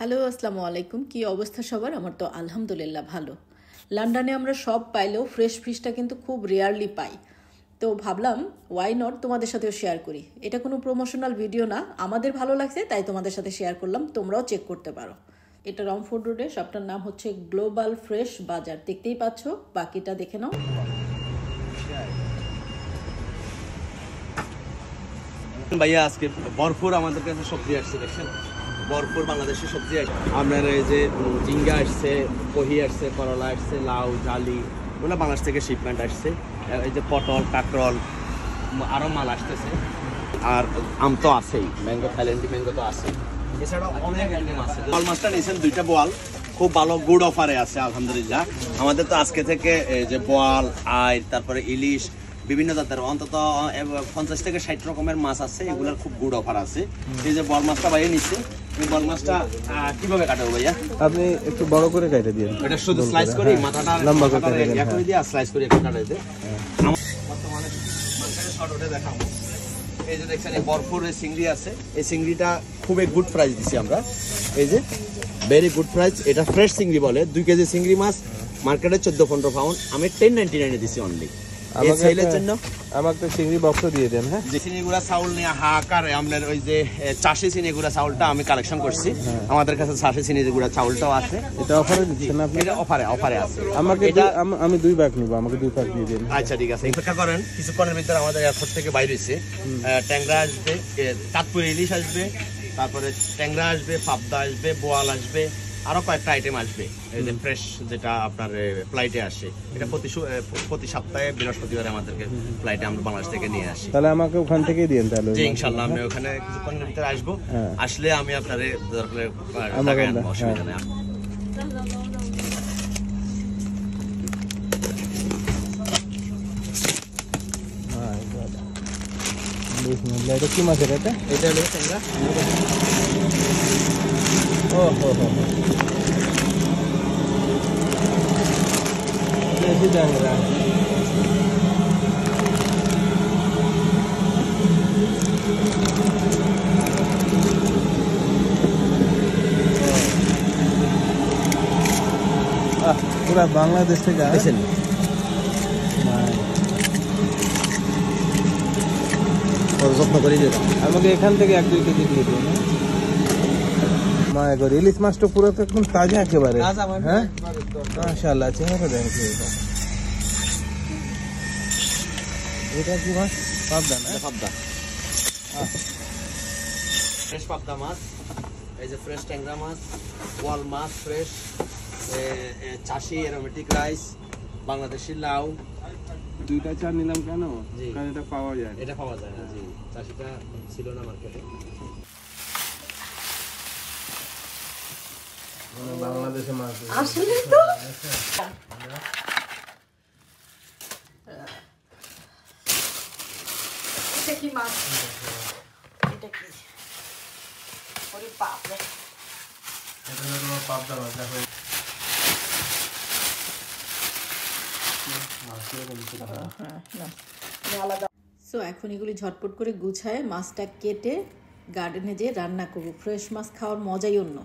Hello, আসসালামু আলাইকুম। কি অবস্থা সবার? আমার তো আলহামদুলিল্লাহ ভালো। লন্ডনে আমরা সব পাইলেও ফ্রেশ ফিশটা কিন্তু খুব রেয়ারলি পাই। তো ভাবলাম ওয়াই নট তোমাদের সাথেও শেয়ার করি। এটা কোনো প্রমোশনাল ভিডিও না, আমাদের ভালো লাগছে তাই তোমাদের সাথে শেয়ার করলাম, তোমরাও চেক করতে পারো। এটা রমফোর্ড রোডে, শপটার নাম হচ্ছে গ্লোবাল ফ্রেশ বাজার। দেখতেই পাচ্ছ, বাকিটা দেখে নাও। ভাইয়া আজকে ভরপুর আমাদের কাছে সবজি আসছে, দেখছেন ভরপুর বাংলাদেশের সবজি আসছে। আপনার এই যে ঝিঙ্গা আসছে, কহি আসছে, করলা আসছে, লাউ, জালি, ওগুলো বাংলাদেশ থেকে শিপমেন্ট আসছে। এই যে পটল, কাঁকরল, আরও মাল আসতেছে। আর আম তো আছেই, ম্যাঙ্গো, থাইল্যান্ডি ম্যাঙ্গো তো আছেই। এছাড়াও অনেক আইটেম আছে। বোয়াল মাছটা নিয়েছেন 2টা বোয়াল, খুব ভালো গুড অফারে আছে আলহামদুলিল্লাহ। আমাদের তো আজকে থেকে এই যে বোয়াল, আই, তারপরে ইলিশ, বিভিন্ন জাতের অন্তত 50 থেকে 60 রকমের মাছ আছে, এগুলোর খুব গুড অফার আছে। এই যে বল মাছটা ভাইয়া নিচ্ছে, এই বল মাছটা কিভাবে কাটাবো ভাইয়া? আপনি একটু বড় করে কেটে দিন। এটা শুধু স্লাইস করি, মাথাটা লম্বা করে দিয়ে স্লাইস করে কাটাই দেয়। বর্তমানে মার্কেটে শর্ট ওঠে দেখাবো। এই যে দেখছেন এই ভরপুর চিংড়ি আছে, এই চিংড়িটা খুবই গুড প্রাইস দিছি আমরা। এই যে ভেরি গুড প্রাইস, এটা ফ্রেশ চিংড়ি বলে। 2 কেজি চিংড়ি মাছ মার্কেটে 14-15 পাউন্ড, আমি 10.99 দিছি অনলি। আমাকে চিংড়ি বক্স দিয়ে দেন। হ্যাঁ, যে চিনিগুড়া চাউল নিয়ে হাহাকার, আপনার ওই যে চাষি চিনিগুড়া চাউলটা আমি কালেকশন করছি। আমাদের কাছে চাষি চিনিগুড়া চাউলটাও আছে। এটা অফারে দিচ্ছেন আপনি? এটা অফারে আছে। আমাকে আমি 2 প্যাক নিব, আমাকে 2 প্যাক দিয়ে দিন। আচ্ছা ঠিক আছে, অপেক্ষা করেন। কিছুক্ষণের ভিতরে আমাদের এয়ারপোর্ট থেকে বাইরে হয়েছে, ট্যাংরা আসবে, কাঠপুরি ইলিশ আসবে, তারপরে ট্যাংরা আসবে, পাবদা আসবে, বোয়াল আসবে, আরো কয়েকটা আইটেম আসবে। এই যে ফ্রেশ যেটা আপনার ফ্লাইটে আসে, এটা প্রতি সপ্তাহে বৃহস্পতিবার আমাদেরকে ফ্লাইটে আমরা বাংলাদেশ থেকে নিয়ে আসি। তাহলে আমাকে ওখান থেকেই দিন তাহলে। জি ইনশাআল্লাহ, আমি ওখানে কিছুক্ষণের ভিতরে আসবো। আসলে আমি আপনারে দরকারে অসুবিধা নেই। এটা কি মাছ? এটা হলো ট্যাংরা। ও হো হো, দেশি ট্যাংরা। পুরা বাংলাদেশ থেকে আসেন। যত্ন করে দিয়ে আমাকে এখান থেকে 1-2 কেজি দিয়ে দিন। মায়া করে ইলিশ মাছটা পুরো তো একদম তাজা একেবারে। হ্যাঁ মাশাআল্লাহ, চেহারা দেখেন। এটা কি মাছ? পাবদা না? পাবদা, ফ্রেশ পাবদা মাছ। এই যে ফ্রেশ ট্যাংরা মাছ, ওয়াল মাছ ফ্রেশ, চাষি অ্যারোমেটিক রাইস, বাংলাদেশি লাউ। 2টা চা নিলাম কেন? কারণ এটা পাওয়া যায়। এটা পাওয়া যায় না, জি, চাষিটা ছিল না মার্কেটে। বাংলাদেশে মাছ আসলে তো এটা কি মাছ? এটা কি? ওরে বাপ রে, এটা হলো পাবদা মাছ। দেখো সো এখন এগুলি ঝটপট করে গুছায় মাছটা কেটে গার্ডেনে যেয়ে রান্না করবো। ফ্রেশ মাছ খাওয়ার মজাই অন্য।